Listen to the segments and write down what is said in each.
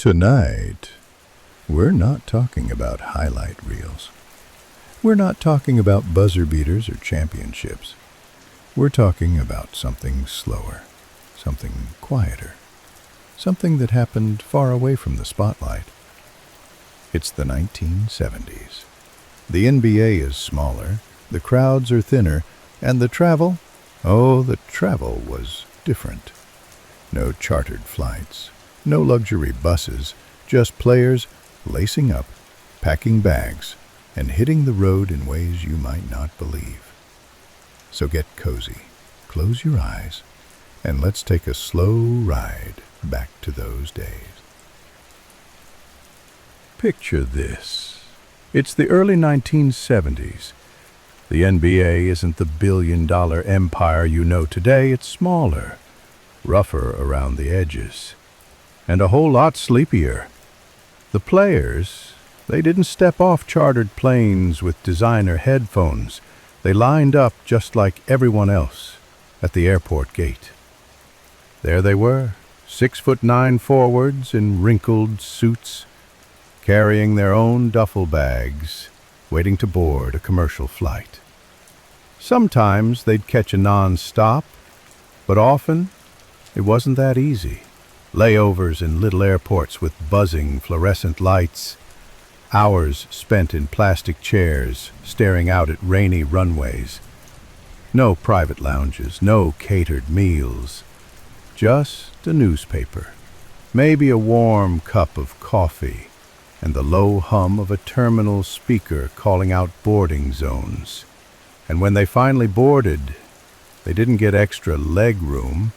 Tonight, we're not talking about highlight reels. We're not talking about buzzer beaters or championships. We're talking about something slower, something quieter, something that happened far away from the spotlight. It's the 1970s. The NBA is smaller, the crowds are thinner, and the travel was different. No chartered flights, no luxury buses, just players lacing up, packing bags, and hitting the road in ways you might not believe. So get cozy, close your eyes, and let's take a slow ride back to those days. Picture this. It's the early 1970s. The NBA isn't the billion-dollar empire you know today. It's smaller, rougher around the edges, and a whole lot sleepier. The players, they didn't step off chartered planes with designer headphones. They lined up just like everyone else at the airport gate. There they were, 6'9" forwards in wrinkled suits, carrying their own duffel bags, waiting to board a commercial flight. Sometimes they'd catch a non-stop, but often it wasn't that easy. Layovers in little airports with buzzing fluorescent lights, hours spent in plastic chairs staring out at rainy runways. No private lounges, no catered meals, just a newspaper, maybe a warm cup of coffee, and the low hum of a terminal speaker calling out boarding zones. And when they finally boarded, they didn't get extra leg room.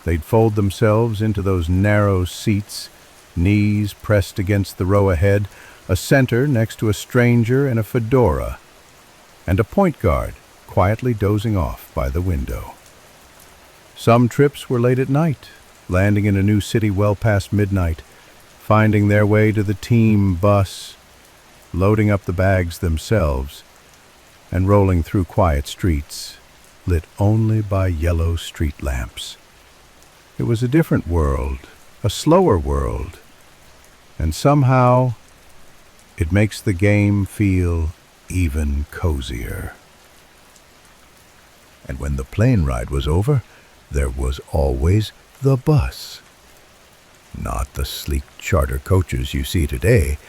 They'd fold themselves into those narrow seats, knees pressed against the row ahead, a center next to a stranger in a fedora, and a point guard quietly dozing off by the window. Some trips were late at night, landing in a new city well past midnight, finding their way to the team bus, loading up the bags themselves, and rolling through quiet streets, lit only by yellow street lamps. It was a different world, a slower world, and somehow it makes the game feel even cozier. And when the plane ride was over, there was always the bus. Not the sleek charter coaches you see today.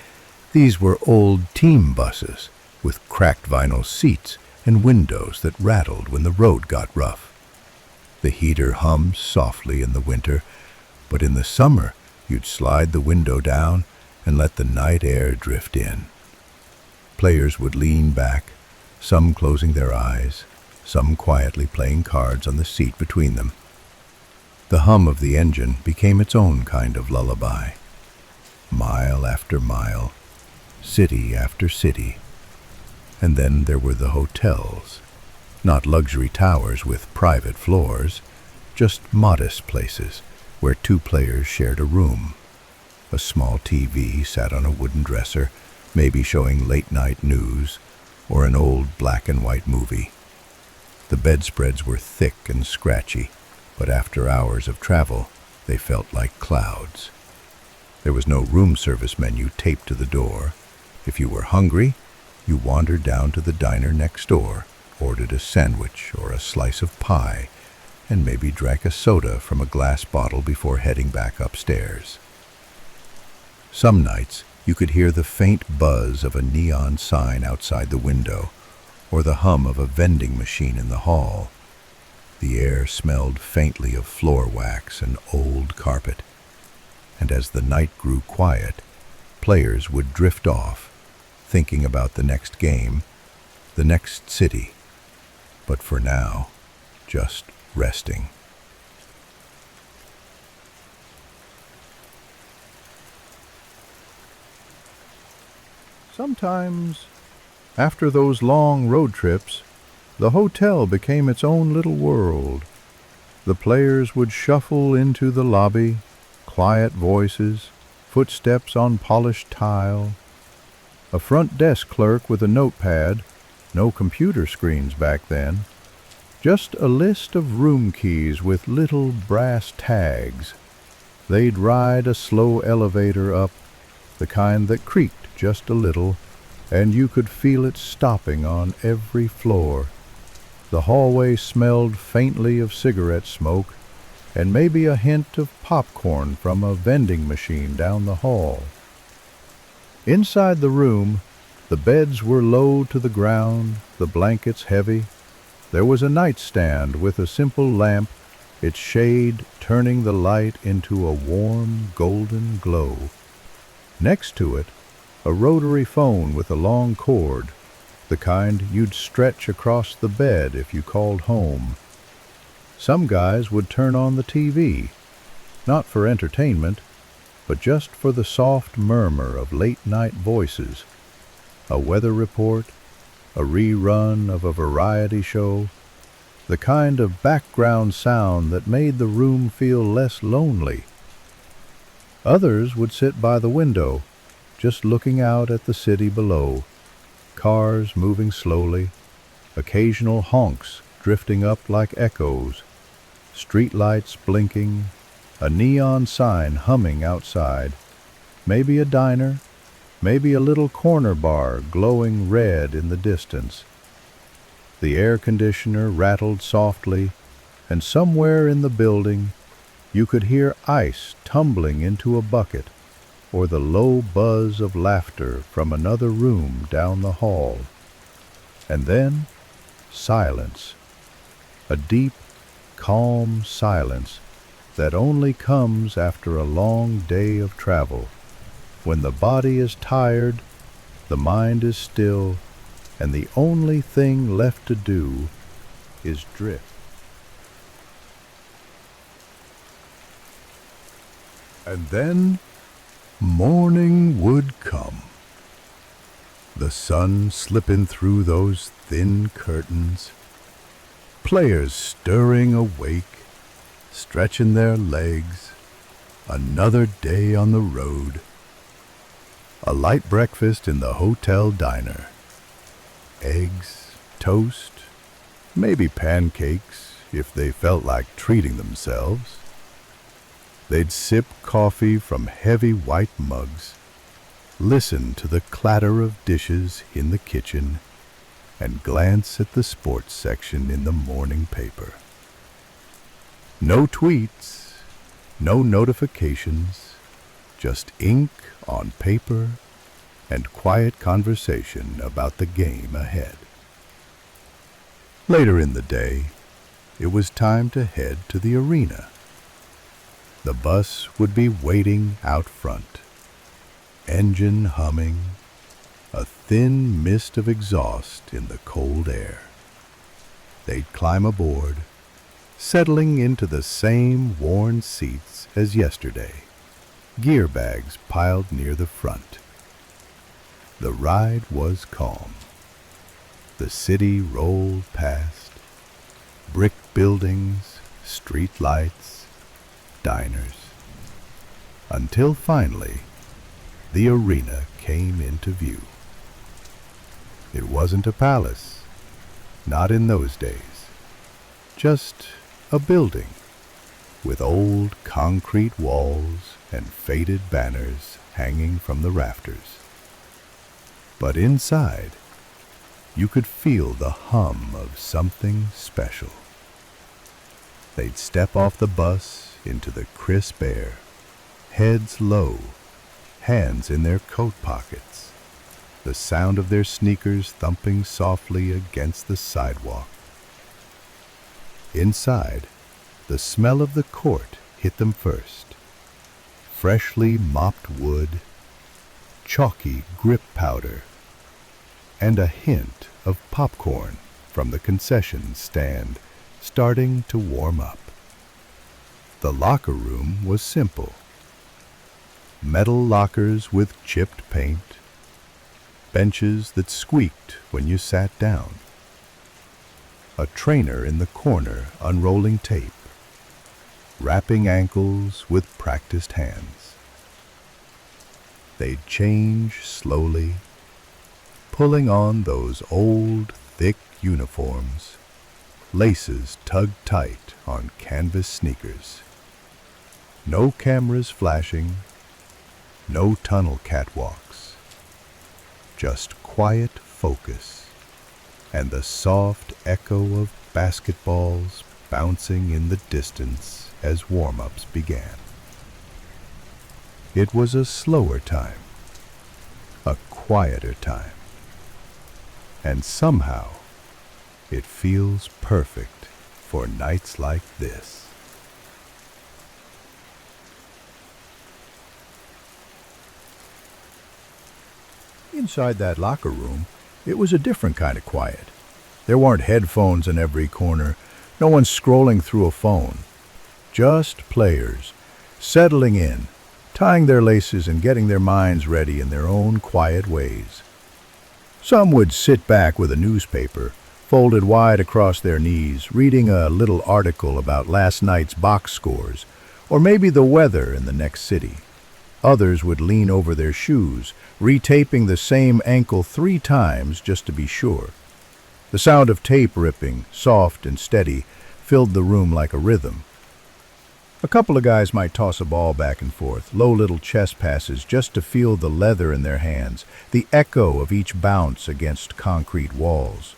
These were old team buses with cracked vinyl seats and windows that rattled when the road got rough. The heater hummed softly in the winter, but in the summer you'd slide the window down and let the night air drift in. Players would lean back, some closing their eyes, some quietly playing cards on the seat between them. The hum of the engine became its own kind of lullaby. Mile after mile, city after city. And then there were the hotels. Not luxury towers with private floors, just modest places where two players shared a room. A small TV sat on a wooden dresser, maybe showing late-night news or an old black and white movie. The bedspreads were thick and scratchy, but after hours of travel, they felt like clouds. There was no room service menu taped to the door. If you were hungry, you wandered down to the diner next door, ordered a sandwich or a slice of pie, and maybe drank a soda from a glass bottle before heading back upstairs. Some nights you could hear the faint buzz of a neon sign outside the window, or the hum of a vending machine in the hall. The air smelled faintly of floor wax and old carpet, and as the night grew quiet, players would drift off, thinking about the next game, the next city, but for now, just resting. Sometimes, after those long road trips, the hotel became its own little world. The players would shuffle into the lobby, quiet voices, footsteps on polished tile. A front desk clerk with a notepad, no computer screens back then, just a list of room keys with little brass tags. They'd ride a slow elevator up, the kind that creaked just a little, and you could feel it stopping on every floor. The hallway smelled faintly of cigarette smoke, and maybe a hint of popcorn from a vending machine down the hall. Inside the room, the beds were low to the ground, the blankets heavy. There was a nightstand with a simple lamp, its shade turning the light into a warm, golden glow. Next to it, a rotary phone with a long cord, the kind you'd stretch across the bed if you called home. Some guys would turn on the TV, not for entertainment, but just for the soft murmur of late-night voices, a weather report, a rerun of a variety show, the kind of background sound that made the room feel less lonely. Others would sit by the window, just looking out at the city below, cars moving slowly, occasional honks drifting up like echoes, streetlights blinking, a neon sign humming outside, maybe a diner, maybe a little corner bar glowing red in the distance. The air conditioner rattled softly, and somewhere in the building you could hear ice tumbling into a bucket, or the low buzz of laughter from another room down the hall. And then, silence. A deep, calm silence that only comes after a long day of travel, when the body is tired, the mind is still, and the only thing left to do is drift. And then morning would come. The sun slipping through those thin curtains, players stirring awake, stretching their legs, another day on the road. A light breakfast in the hotel diner. Eggs, toast, maybe pancakes if they felt like treating themselves. They'd sip coffee from heavy white mugs, listen to the clatter of dishes in the kitchen, and glance at the sports section in the morning paper. No tweets, no notifications, just ink on paper and quiet conversation about the game ahead. Later in the day, it was time to head to the arena. The bus would be waiting out front, engine humming, a thin mist of exhaust in the cold air. They'd climb aboard, settling into the same worn seats as yesterday, gear bags piled near the front. The ride was calm. The city rolled past, brick buildings, street lights, diners, until finally the arena came into view. It wasn't a palace, not in those days, just a building with old concrete walls and faded banners hanging from the rafters. But inside, you could feel the hum of something special. They'd step off the bus into the crisp air, heads low, hands in their coat pockets, the sound of their sneakers thumping softly against the sidewalk. Inside, the smell of the court hit them first. Freshly mopped wood, chalky grip powder, and a hint of popcorn from the concession stand starting to warm up. The locker room was simple. Metal lockers with chipped paint, benches that squeaked when you sat down, a trainer in the corner unrolling tape, wrapping ankles with practiced hands. They'd change slowly, pulling on those old, thick uniforms, laces tugged tight on canvas sneakers. No cameras flashing, no tunnel catwalks, just quiet focus and the soft echo of basketballs bouncing in the distance as warm-ups began. It was a slower time, a quieter time, and somehow it feels perfect for nights like this. Inside that locker room, it was a different kind of quiet. There weren't headphones in every corner, no one scrolling through a phone. Just players, settling in, tying their laces and getting their minds ready in their own quiet ways. Some would sit back with a newspaper, folded wide across their knees, reading a little article about last night's box scores, or maybe the weather in the next city. Others would lean over their shoes, retaping the same ankle 3 times just to be sure. The sound of tape ripping, soft and steady, filled the room like a rhythm. A couple of guys might toss a ball back and forth, low little chest passes just to feel the leather in their hands, the echo of each bounce against concrete walls.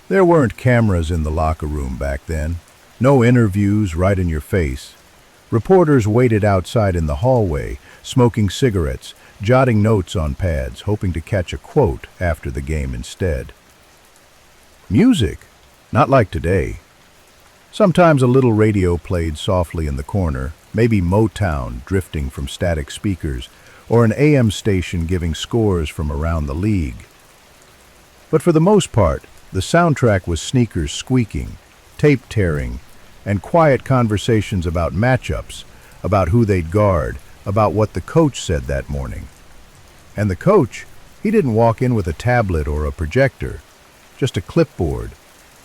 There weren't cameras in the locker room back then, no interviews right in your face. Reporters waited outside in the hallway, smoking cigarettes, jotting notes on pads, hoping to catch a quote after the game instead. Music, not like today. Sometimes a little radio played softly in the corner, maybe Motown drifting from static speakers, or an AM station giving scores from around the league. But for the most part, the soundtrack was sneakers squeaking, tape tearing, and quiet conversations about matchups, about who they'd guard, about what the coach said that morning. And the coach, he didn't walk in with a tablet or a projector, just a clipboard,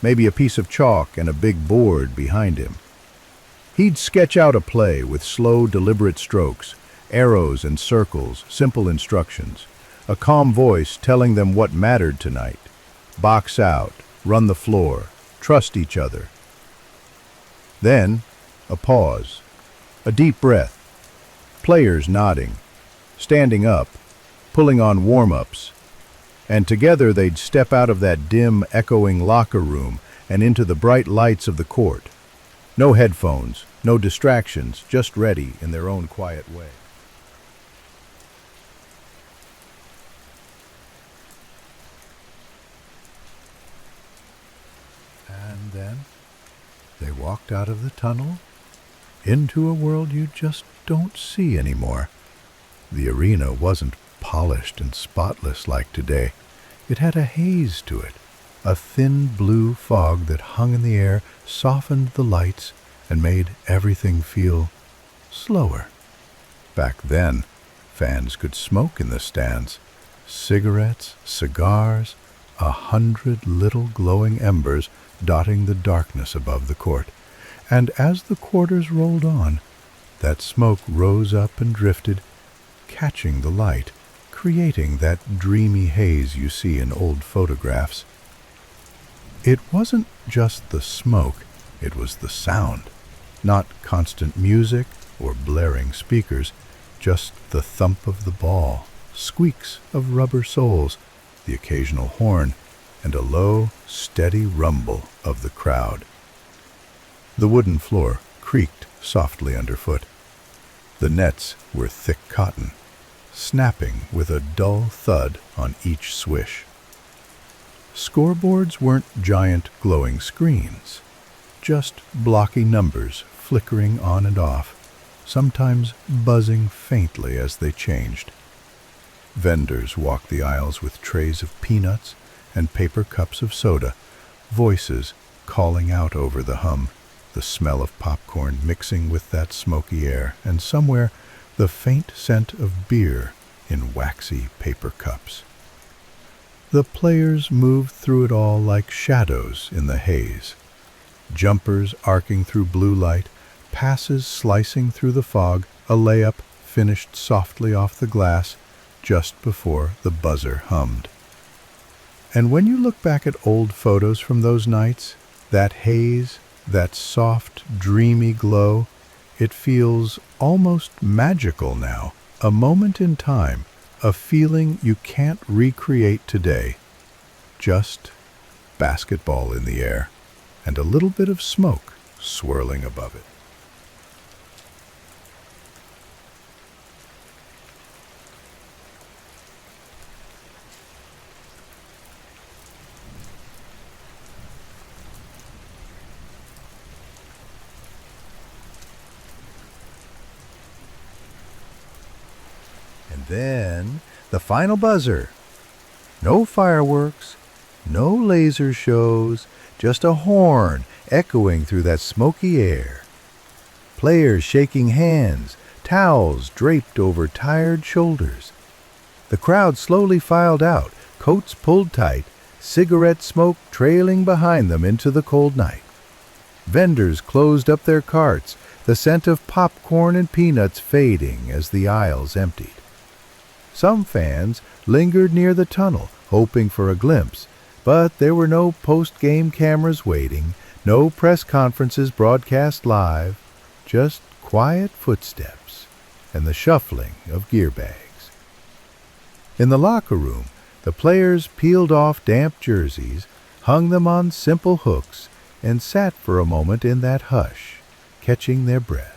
maybe a piece of chalk and a big board behind him. He'd sketch out a play with slow, deliberate strokes, arrows and circles, simple instructions, a calm voice telling them what mattered tonight. Box out, run the floor, trust each other. Then, a pause, a deep breath, players nodding, standing up, pulling on warm-ups, and together they'd step out of that dim, echoing locker room and into the bright lights of the court. No headphones, no distractions, just ready in their own quiet way. And then they walked out of the tunnel into a world you just don't see anymore. The arena wasn't polished and spotless like today. It had a haze to it. A thin blue fog that hung in the air softened the lights and made everything feel slower. Back then, fans could smoke in the stands. Cigarettes, cigars, 100 little glowing embers dotting the darkness above the court. And as the quarters rolled on, that smoke rose up and drifted, catching the light, creating that dreamy haze you see in old photographs. It wasn't just the smoke, it was the sound. Not constant music or blaring speakers, just the thump of the ball, squeaks of rubber soles, the occasional horn, and a low, steady rumble of the crowd. The wooden floor creaked softly underfoot. The nets were thick cotton, snapping with a dull thud on each swish. Scoreboards weren't giant glowing screens, just blocky numbers flickering on and off, sometimes buzzing faintly as they changed. Vendors walked the aisles with trays of peanuts and paper cups of soda, voices calling out over the hum, the smell of popcorn mixing with that smoky air, and somewhere the faint scent of beer in waxy paper cups. The players moved through it all like shadows in the haze. Jumpers arcing through blue light, passes slicing through the fog, a layup finished softly off the glass just before the buzzer hummed. And when you look back at old photos from those nights, that haze, that soft, dreamy glow, It feels almost magical now, a moment in time, a feeling you can't recreate today. Just basketball in the air and a little bit of smoke swirling above it. And then the final buzzer. No fireworks, no laser shows, just a horn echoing through that smoky air. Players shaking hands, towels draped over tired shoulders. The crowd slowly filed out, coats pulled tight, cigarette smoke trailing behind them into the cold night. Vendors closed up their carts, the scent of popcorn and peanuts fading as the aisles emptied. Some fans lingered near the tunnel, hoping for a glimpse, but there were no post-game cameras waiting, no press conferences broadcast live, just quiet footsteps and the shuffling of gear bags. In the locker room, the players peeled off damp jerseys, hung them on simple hooks, and sat for a moment in that hush, catching their breath.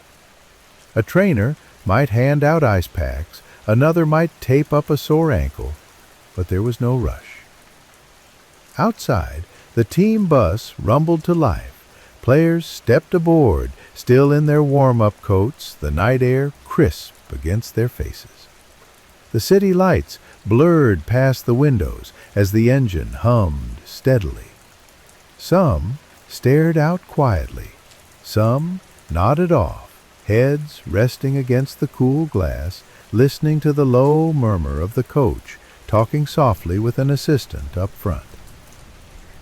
A trainer might hand out ice packs, another might tape up a sore ankle, but there was no rush. Outside, the team bus rumbled to life. Players stepped aboard, still in their warm-up coats, the night air crisp against their faces. The city lights blurred past the windows as the engine hummed steadily. Some stared out quietly, some nodded off, heads resting against the cool glass, listening to the low murmur of the coach talking softly with an assistant up front.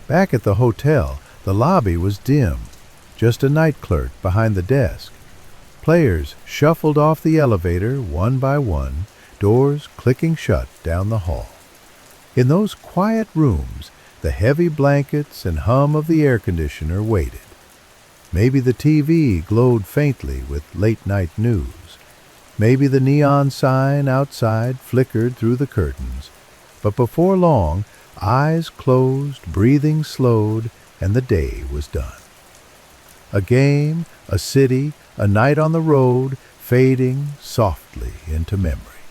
Back at the hotel, the lobby was dim, just a night clerk behind the desk. Players shuffled off the elevator one by one, doors clicking shut down the hall. In those quiet rooms, the heavy blankets and hum of the air conditioner waited. Maybe the TV glowed faintly with late-night news. Maybe the neon sign outside flickered through the curtains. But before long, eyes closed, breathing slowed, and the day was done. A game, a city, a night on the road, fading softly into memory.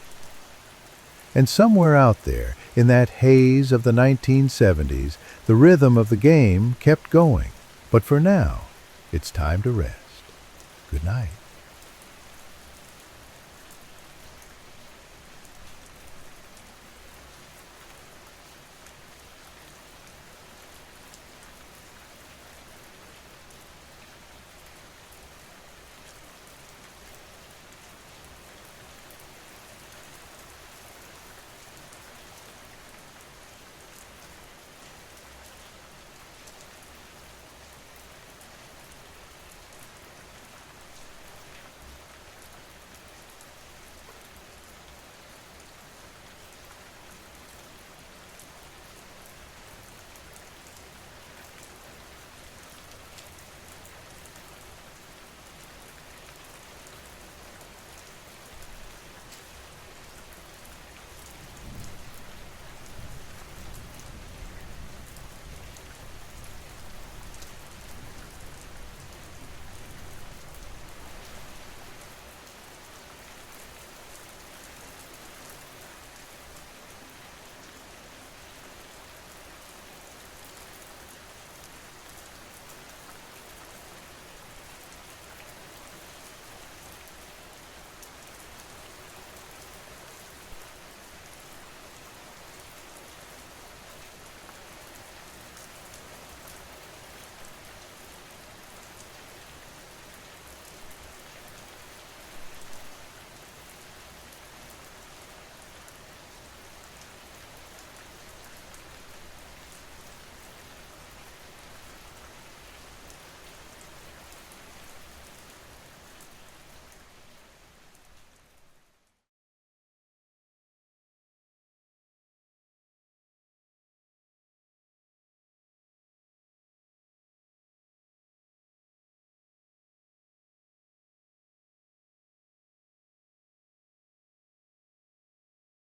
And somewhere out there, in that haze of the 1970s, the rhythm of the game kept going. But for now, it's time to rest. Good night.